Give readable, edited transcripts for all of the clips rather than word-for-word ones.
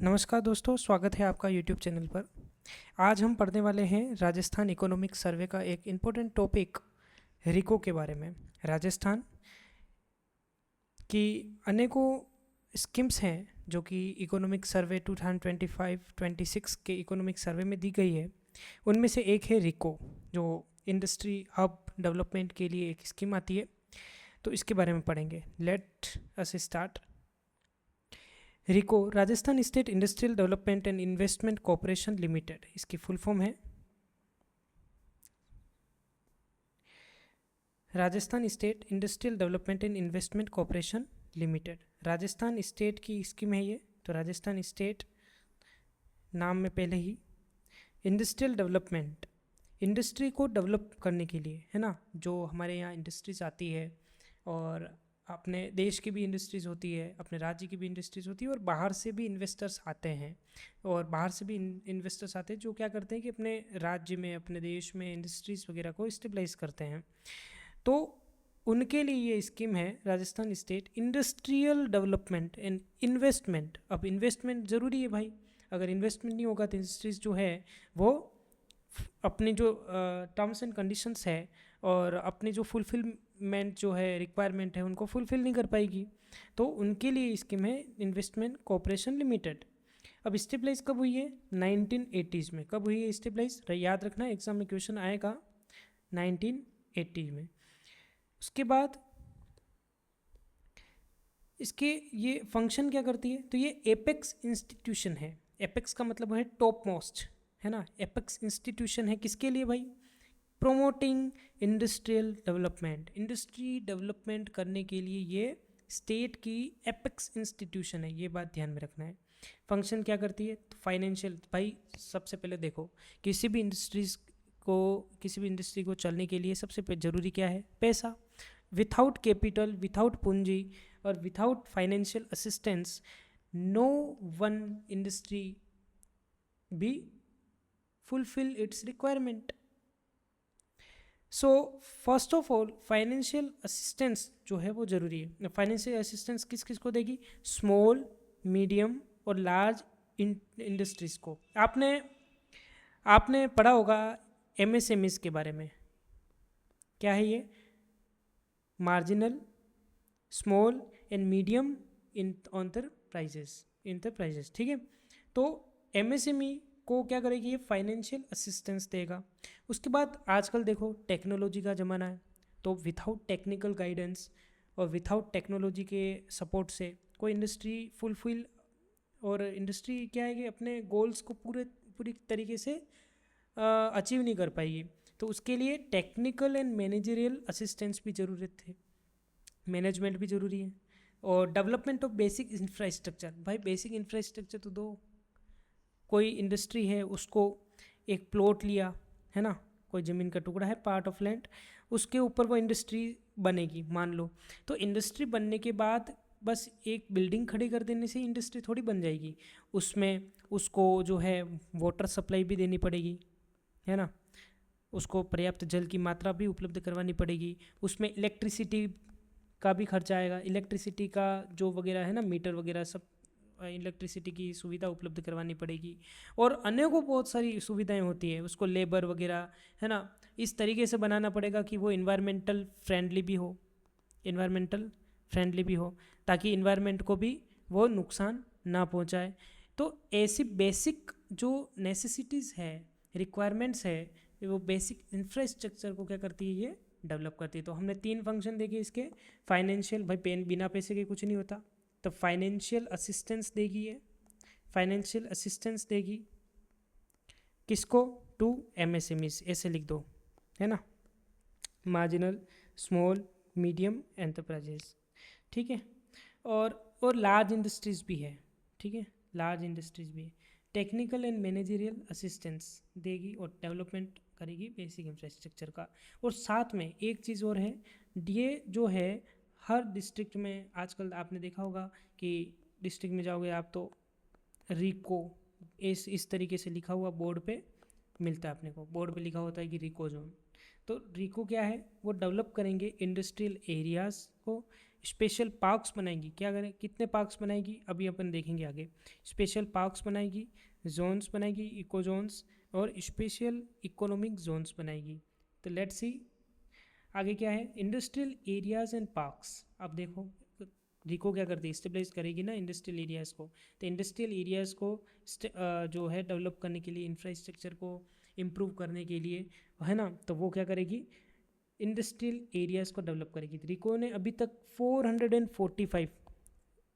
नमस्कार दोस्तों, स्वागत है आपका यूट्यूब चैनल पर। आज हम पढ़ने वाले हैं राजस्थान इकोनॉमिक सर्वे का एक इम्पोर्टेंट टॉपिक रिको के बारे में। राजस्थान की अनेकों स्कीम्स हैं जो कि इकोनॉमिक सर्वे 2025-26 के इकोनॉमिक सर्वे में दी गई है। उनमें से एक है रिको, जो इंडस्ट्री हब डेवलपमेंट के लिए एक स्कीम आती है। तो इसके बारे में पढ़ेंगे। Let us start. RIICO Rajasthan state industrial development and investment corporation limited, इसकी फुल फॉर्म है Rajasthan state industrial development and investment corporation limited. Rajasthan state की स्कीम है ये। तो राजस्थान स्टेट नाम में पहले ही इंडस्ट्रियल डेवलपमेंट, इंडस्ट्री को डेवलप करने के लिए, है ना, जो हमारे यहाँ इंडस्ट्रीज आती है और अपने देश की भी इंडस्ट्रीज़ होती है, अपने राज्य की भी इंडस्ट्रीज़ होती है और बाहर से भी इन्वेस्टर्स आते हैं। और बाहर से भी इन्वेस्टर्स आते हैं जो क्या करते हैं कि अपने राज्य में, अपने देश में इंडस्ट्रीज़ वगैरह को स्टेबलाइज करते हैं। तो उनके लिए ये स्कीम है Rajasthan state industrial development and investment. अब इन्वेस्टमेंट ज़रूरी है भाई, अगर इन्वेस्टमेंट नहीं होगा तो इंडस्ट्रीज़ जो है वो अपने जो टर्म्स एंड कंडीशंस है और अपने जो फुलफिलमेंट जो है रिक्वायरमेंट है उनको फुलफिल नहीं कर पाएगी। तो उनके लिए स्कीम है इन्वेस्टमेंट कॉरपोरेशन लिमिटेड। अब स्टेबलाइज कब हुई है? 1980s में। कब हुई है स्टेबलाइज? याद रखना, एग्जाम में क्वेश्चन आएगा 1980 में। उसके बाद इसके ये फंक्शन क्या करती है? तो ये एपेक्स इंस्टीट्यूशन है। एपेक्स का मतलब है टॉप मोस्ट, है ना। एपेक्स इंस्टीट्यूशन है किसके लिए भाई? Promoting industrial development. Industry development करने के लिए ये स्टेट की एपेक्स इंस्टीट्यूशन है, ये बात ध्यान में रखना है। फंक्शन क्या करती है? तो फाइनेंशियल। भाई सबसे पहले देखो, किसी भी इंडस्ट्री को चलने के लिए सबसे ज़रूरी क्या है? पैसा। विथआउट कैपिटल, विथआउट पूंजी और without financial assistance no one industry be fulfil its requirement. So first of all financial assistance जो है वो ज़रूरी है। फाइनेंशियल असिस्टेंस किस किस को देगी? स्मॉल, मीडियम और लार्ज इंडस्ट्रीज़ को। आपने पढ़ा होगा एमएसएमईज के बारे में। क्या है ये? Marginal, small and medium enterprises, ठीक है। तो एमएसएमई को क्या करेगी? ये फाइनेंशियल असिस्टेंस देगा। उसके बाद आजकल देखो टेक्नोलॉजी का ज़माना है, तो विथआउट टेक्निकल गाइडेंस और विथआउट टेक्नोलॉजी के सपोर्ट से कोई इंडस्ट्री फुलफिल, और इंडस्ट्री क्या है कि अपने गोल्स को पूरी तरीके से अचीव नहीं कर पाएगी। तो उसके लिए टेक्निकल एंड मैनेजरियल असिस्टेंस भी ज़रूरत है, मैनेजमेंट भी ज़रूरी है। और डेवलपमेंट ऑफ बेसिक इंफ्रास्ट्रक्चर। भाई बेसिक इंफ्रास्ट्रक्चर तो दो। कोई इंडस्ट्री है, उसको एक प्लॉट लिया, है ना, कोई ज़मीन का टुकड़ा है, पार्ट ऑफ लैंड, उसके ऊपर वो इंडस्ट्री बनेगी मान लो। तो इंडस्ट्री बनने के बाद बस एक बिल्डिंग खड़ी कर देने से इंडस्ट्री थोड़ी बन जाएगी। उसमें उसको जो है वाटर सप्लाई भी देनी पड़ेगी, है ना, उसको पर्याप्त जल की मात्रा भी उपलब्ध करवानी पड़ेगी। उसमें इलेक्ट्रिसिटी का भी खर्चा आएगा। इलेक्ट्रिसिटी का जो वगैरह है ना, मीटर वगैरह सब, इलेक्ट्रिसिटी की सुविधा उपलब्ध करवानी पड़ेगी। और अनेकों बहुत सारी सुविधाएं होती है, उसको लेबर वगैरह, है ना, इस तरीके से बनाना पड़ेगा कि वो इन्वायरमेंटल फ्रेंडली भी हो, ताकि इन्वायरमेंट को भी वो नुकसान ना पहुंचाए। तो ऐसी बेसिक जो नेसेसिटीज़ है, रिक्वायरमेंट्स है, वो बेसिक इंफ्रास्ट्रक्चर को क्या करती है? ये डेवलप करती है। तो हमने 3 फंक्शन देखे इसके। फाइनेंशियल, भाई बिना पैसे के कुछ नहीं होता, तो फाइनेंशियल असिस्टेंस देगी ये। फाइनेंशियल असिस्टेंस देगी किसको? टू एमएसएमईज, ऐसे लिख दो, है ना, मार्जिनल, स्मॉल, मीडियम एंटरप्राइजेस, ठीक है। और लार्ज इंडस्ट्रीज भी है, ठीक है, लार्ज इंडस्ट्रीज भी है। टेक्निकल एंड मैनेजरियल असिस्टेंस देगी और डेवलपमेंट करेगी बेसिक इंफ्रास्ट्रक्चर का। और साथ में एक चीज़ और है, ये जो है हर डिस्ट्रिक्ट में आजकल आपने देखा होगा कि डिस्ट्रिक्ट में जाओगे आप तो रिको इस तरीके से लिखा हुआ बोर्ड पे मिलता है। अपने को बोर्ड पे लिखा होता है कि रिको जोन। तो रिको क्या है? वो डेवलप करेंगे इंडस्ट्रियल एरियाज़ को, स्पेशल पार्क्स बनाएगी, क्या करें, कितने पार्क्स बनाएगी अभी अपन देखेंगे आगे। स्पेशल पार्क्स बनाएगी, जोन्स बनाएगी, इको जोन्स, और स्पेशल इकोनॉमिक जोन्स बनाएगी। तो लेट्स सी आगे क्या है, इंडस्ट्रियल एरियाज एंड पार्क्स। अब देखो रिको क्या करती है, स्टेबलाइज करेगी ना इंडस्ट्रियल एरियाज़ को। तो इंडस्ट्रियल एरियाज़ को जो है डेवलप करने के लिए, इंफ्रास्ट्रक्चर को इम्प्रूव करने के लिए, है ना, तो वो क्या करेगी, इंडस्ट्रियल एरियाज़ को डेवलप करेगी। रिको ने अभी तक 445,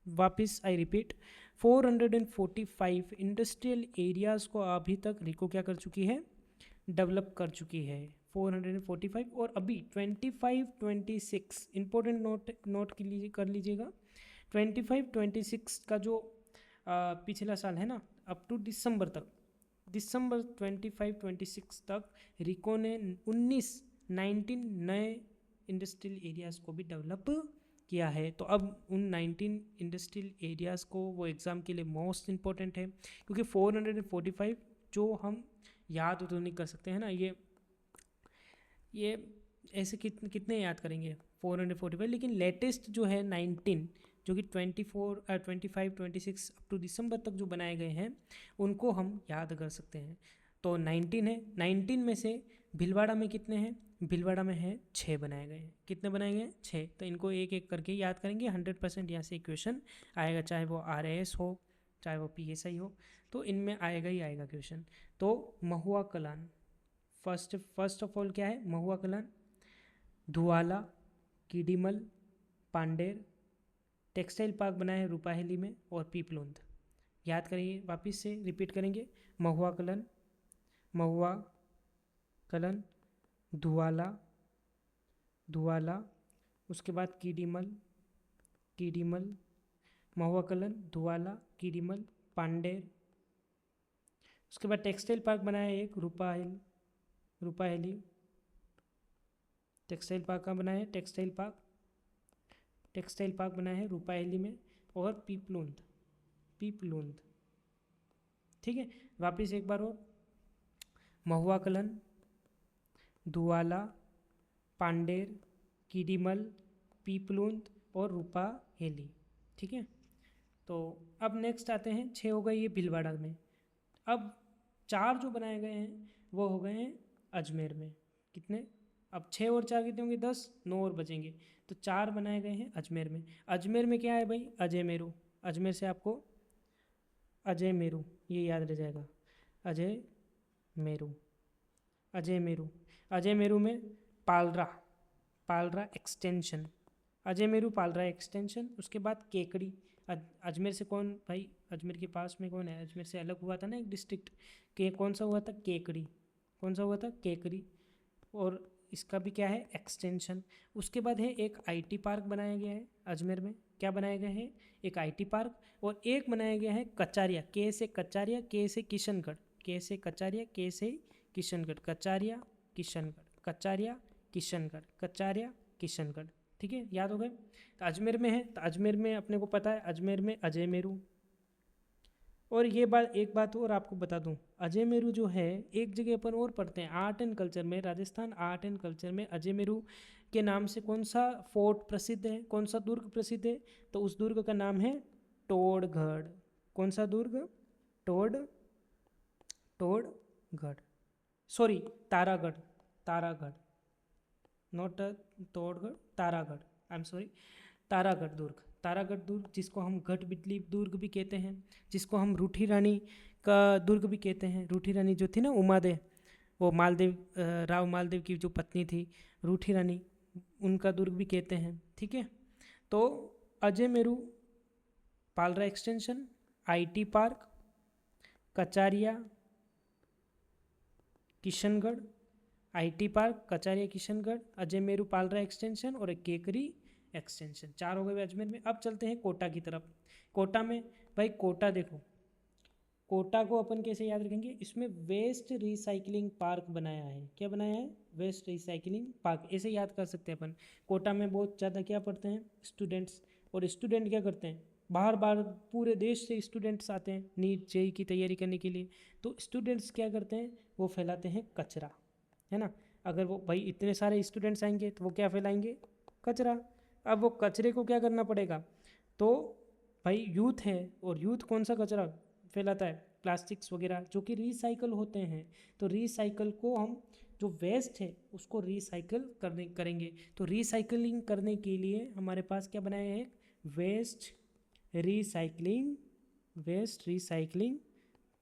वापस आई रिपीट, 445 इंडस्ट्रियल एरियाज़ को अभी तक रिको क्या कर चुकी है, डेवलप कर चुकी है 445। और अभी 25 26 इंपॉर्टेंट नोट कर लीजिएगा, 25 26 का जो पिछला साल है ना, अप टू दिसंबर तक, दिसंबर 25 26 तक रिको ने 19 नए इंडस्ट्रियल एरियाज़ को भी डेवलप किया है। तो अब उन 19 इंडस्ट्रियल एरियाज़ को वो एग्ज़ाम के लिए मोस्ट इम्पॉर्टेंट है, क्योंकि 445 जो हम याद तो नहीं कर सकते हैं ना, ये ऐसे कितने याद करेंगे 445, लेकिन लेटेस्ट जो है 19, जो कि 25 26 अप टू दिसंबर तक जो बनाए गए हैं उनको हम याद कर सकते हैं। तो 19 है, 19 में से भीलवाड़ा में कितने हैं, भीलवाड़ा में है 6 बनाए गए हैं। कितने बनाए गए हैं, 6। तो इनको एक एक करके याद करेंगे, 100% यहाँ से क्वेश्चन आएगा, चाहे वो RAS हो चाहे वो PSI हो, तो इनमें आएगा ही आएगा क्वेश्चन। तो महुआ कलान, फर्स्ट ऑफ ऑल क्या है, महुआ कलान, धुआला, कीडीमल, पांडेर, टेक्सटाइल पार्क बनाए हैं रूपाहेली में, और पीपलोंद। याद करिए, वापस से रिपीट करेंगे, महुआ कलन, धुआला, उसके बाद कीडीमल, महुआ कलन, धुआला, कीडीमल, पांडेर। उसके बाद टेक्सटाइल पार्क बनाया एक रूपाहेली, टेक्सटाइल पार्क का बनाया है, टेक्सटाइल पार्क बनाया है रूपाहेली में, और पीपलोंद। ठीक है, वापस एक बार और, महुआ कलन, धुआला, पांडेर, कीडीमल, पीपलोंद और रूपाहेली। ठीक है, तो अब नेक्स्ट आते हैं, 6 हो गए ये भीलवाड़ा में। अब 4 जो बनाए गए हैं वो हो गए हैं अजमेर में। कितने, अब 6 और 4 कितने होंगे, 10, 9 और बचेंगे। तो 4 बनाए गए हैं अजमेर में। अजमेर में क्या है भाई, अजय मेरू। अजमेर से आपको अजय मेरू ये याद रह जाएगा, अजय मेरू में पालरा एक्सटेंशन, अजय मेरू पालरा एक्सटेंशन। उसके बाद केकड़ी, अजमेर से कौन भाई, अजमेर के पास में कौन है, अजमेर से अलग हुआ था ना एक डिस्ट्रिक्ट, कौन सा हुआ था, केकड़ी। कौन सा हुआ था, केकड़ी, और इसका भी क्या है, एक्सटेंशन। उसके बाद है एक IT पार्क बनाया गया है अजमेर में। क्या बनाया गया है, एक IT पार्क, और एक बनाया गया है कचारिया, के से कचारिया, के से किशनगढ़, के से कचारिया, के से किशनगढ़, कचारिया किशनगढ़। ठीक है, याद हो गए। तो अजमेर में है, तो अजमेर में अपने को पता है, अजमेर में अजय मेरू। और एक बात और आपको बता दूं, अजय मेरू जो है एक जगह अपन और पढ़ते हैं आर्ट एंड कल्चर में, राजस्थान आर्ट एंड कल्चर में अजय मेरू के नाम से कौन सा फोर्ट प्रसिद्ध है, कौन सा दुर्ग प्रसिद्ध है, तो उस दुर्ग का नाम है टोडगढ़। कौन सा दुर्ग, Todgarh, sorry Taragarh, not Todgarh, Taragarh, I am sorry, Taragarh दुर्ग, जिसको हम गढ़ बिजली दुर्ग भी कहते हैं, जिसको हम रूठी रानी का दुर्ग भी कहते हैं। रूठी रानी जो थी ना उमादेव, वो राव मालदेव की जो पत्नी थी रूठी रानी, उनका दुर्ग भी कहते हैं। ठीक है, तो Ajay Meru Palra extension, IT park, Kacharia Kishangarh, IT park, Kacharia Kishangarh, Ajay Meru Palra extension और एक केकरी एक्सटेंशन। 4 हो गए अजमेर में। अब चलते हैं कोटा की तरफ। कोटा में भाई, कोटा देखो, कोटा को अपन कैसे याद रखेंगे, इसमें वेस्ट रिसाइकलिंग पार्क बनाया है। क्या बनाया है, वेस्ट रिसाइकलिंग पार्क, ऐसे याद कर सकते हैं अपन। कोटा में बहुत ज़्यादा क्या पढ़ते हैं, स्टूडेंट्स, और स्टूडेंट क्या करते हैं, बाहर पूरे देश से स्टूडेंट्स आते हैं नीट JEE की तैयारी करने के लिए। तो स्टूडेंट्स क्या करते हैं, वो फैलाते हैं कचरा, है ना। अगर वो भाई इतने सारे स्टूडेंट्स आएंगे तो वो क्या फैलाएंगे, कचरा। अब वो कचरे को क्या करना पड़ेगा, तो भाई यूथ है और यूथ कौन सा कचरा फैलाता है, प्लास्टिक्स वगैरह जो कि रिसाइकल होते हैं। तो रिसाइकल को हम जो वेस्ट है उसको रिसाइकल करेंगे। तो रिसाइकलिंग करने के लिए हमारे पास क्या बनाया है, waste recycling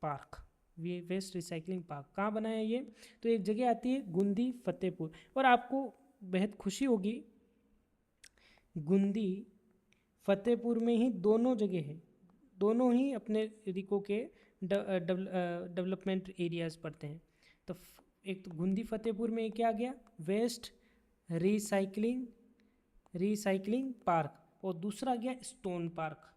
park. Waste recycling park कहाँ बनाया है ये, तो एक जगह आती है गुंदी फतेहपुर। और आपको बेहद खुशी होगी, गुंदी फतेहपुर में ही दोनों जगह है, दोनों ही अपने रिको के डेवलपमेंट एरियाज़ पड़ते हैं। तो एक तो गुंदी फतेहपुर में क्या आ गया, वेस्ट रिसाइकलिंग पार्क, और दूसरा गया स्टोन पार्क।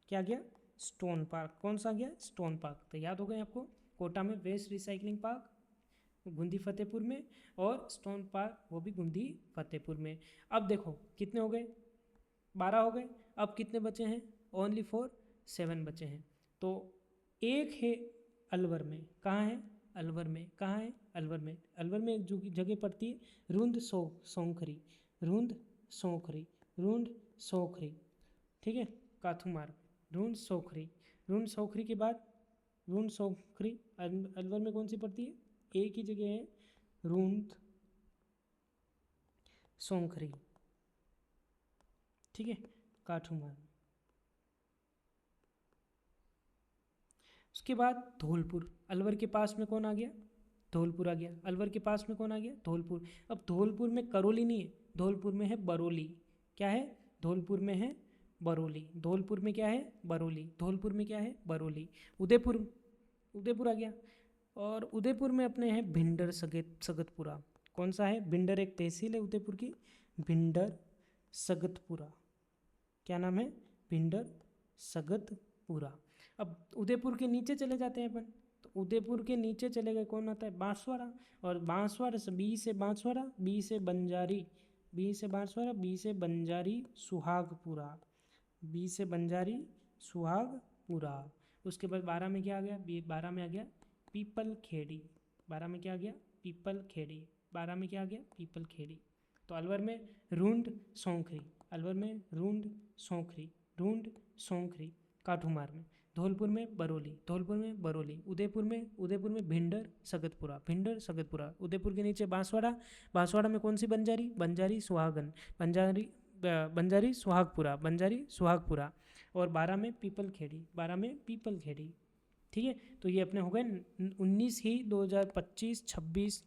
क्या गया, स्टोन पार्क। कौन सा गया, स्टोन पार्क। तो याद हो गए आपको, कोटा में waste recycling park Gundi Fatehpur में, और स्टोन पार्क वो भी गुंदी फतेहपुर में। अब देखो कितने हो गए, 12 हो गए। अब कितने बचे हैं, ओनली 7 बचे हैं। तो एक है अलवर में, कहाँ है, अलवर में, कहाँ है, अलवर में। अलवर में एक जगह पड़ती है रूंद सोंखरी, रूंद सोखरी, ठीक है, काथुमार, रूंद सोखरी के बाद रूंद सोखरी अलवर में कौन सी पड़ती है, एक ही जगह है रूंद सोंखरी, ठीक है, काठुमार। उसके बाद धौलपुर, अलवर के पास में कौन आ गया, धौलपुर आ गया। अलवर के पास में कौन आ गया, धौलपुर। अब धौलपुर में करौली नहीं है, धौलपुर में है बरौली। क्या है, धौलपुर में है बरौली। धौलपुर में क्या है, बरौली। धौलपुर में क्या है, बरौली। उदयपुर आ गया। और उदयपुर में अपने हैं भिंडर सगतपुरा। कौन सा है, भिंडर एक तहसील है उदयपुर की, भिंडर सगतपुरा। क्या नाम है, भिंडर सगतपुरा। अब उदयपुर के नीचे चले जाते हैं अपन, तो उदयपुर के नीचे चले गए, कौन आता है, बांसवाड़ा। और बांसवाड़ा से बी से बांसवाड़ा, बी से बंजारी, बी से बांसवाड़ा, बी से बंजारी सुहागपुरा, बी से बंजारी सुहागपुरा। उसके बाद 12 में क्या आ गया, 12 में आ गया पीपल खेड़ी। 12 में क्या आ गया, पीपल खेड़ी। 12 में क्या आ गया, पीपल खेड़ी। तो अलवर में रूंड सोंखरी, अलवर में रूंड सोंखरी, काठुमार में। धौलपुर में बरौली। उदयपुर में भिंडर सगतपुरा। उदयपुर के नीचे बांसवाड़ा में कौन सी, बंजारी सुहागपुरा। और 12 में पीपल खेड़ी। ठीक है, तो ये अपने हो गए 19 ही 2025-26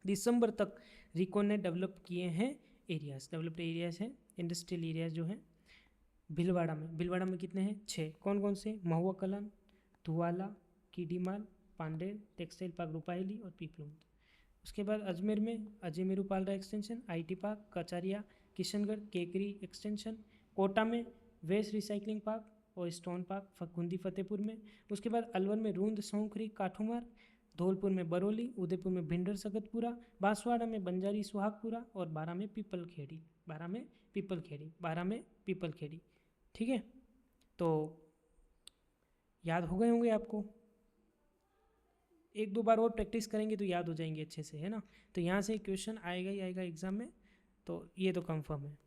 दिसंबर तक रिको ने डेवलप किए हैं डेवलप्ड एरियाज हैं, इंडस्ट्रियल एरियाज जो हैं। भीलवाड़ा में कितने हैं, 6। कौन कौन से, महुआ कलां, धुआला, कीडीमाल, पांडेर, टेक्सटाइल पार्क रुपाहेली और पीपलोद। उसके बाद अजमेर में Ajay Merupalra extension, IT park, Kacharia, Kishangarh, Kekri extension. Kota में वेस्ट रिसाइकलिंग पार्क और स्टोन पार्क गुंदी फतेहपुर में। उसके बाद अलवर में रूंद सोंखरी काठुमार, धौलपुर में बरौली, उदयपुर में भिंडर सगतपुरा, बांसवाड़ा में बंजारी सुहागपुरा और 12 में पीपल खेड़ी। ठीक है, तो याद हो गए होंगे आपको, 1-2 बार और प्रैक्टिस करेंगे तो याद हो जाएंगे अच्छे से, है ना। तो यहाँ से क्वेश्चन आएगा ही आएगा एग्जाम में, तो ये तो कंफर्म है।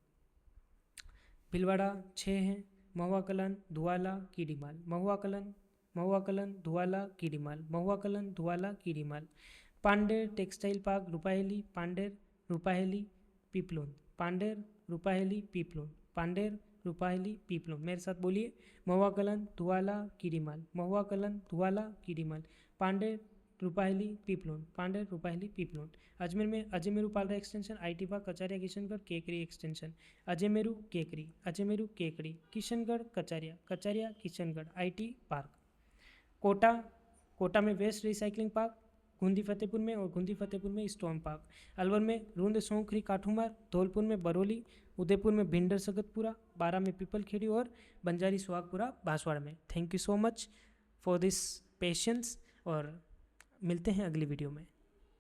भीलवाड़ा 6 हैं, महुआ कलां, धुआला, कीडीमाल। महुआ कलां, धुआला, कीडीमाल। Pander textile park Rupaheli, Pander, Rupaheli, Piplod. पांडेर, रुपाहेली, पीपलोद। मेरे साथ बोलिए, महुआ कलां, धुआला, कीडीमाल। महुआ कलां, धुआला, कीडीमाल। पांडेर, रुपाहेली, पीपलोद। अजमेर में Ajay Merupalra extension, IT park, Kacharia, Kishangarh, Kekri extension. Ajay Meru Kekri, Kishangarh, Kacharia, Kishangarh, IT park. Kota में waste recycling park Gundi Fatehpur में, और गुंदी फतेहपुर में स्टोन पार्क। अलवर में रूंद सोंखरी काठुमार, धौलपुर में बरौली, उदयपुर में भिंडर सगतपुरा, 12 में पीपल खेड़ी और बंजारी सुहागपुरा बांसवाड़ा में। Thank you so much for this patience, और मिलते हैं अगली वीडियो में।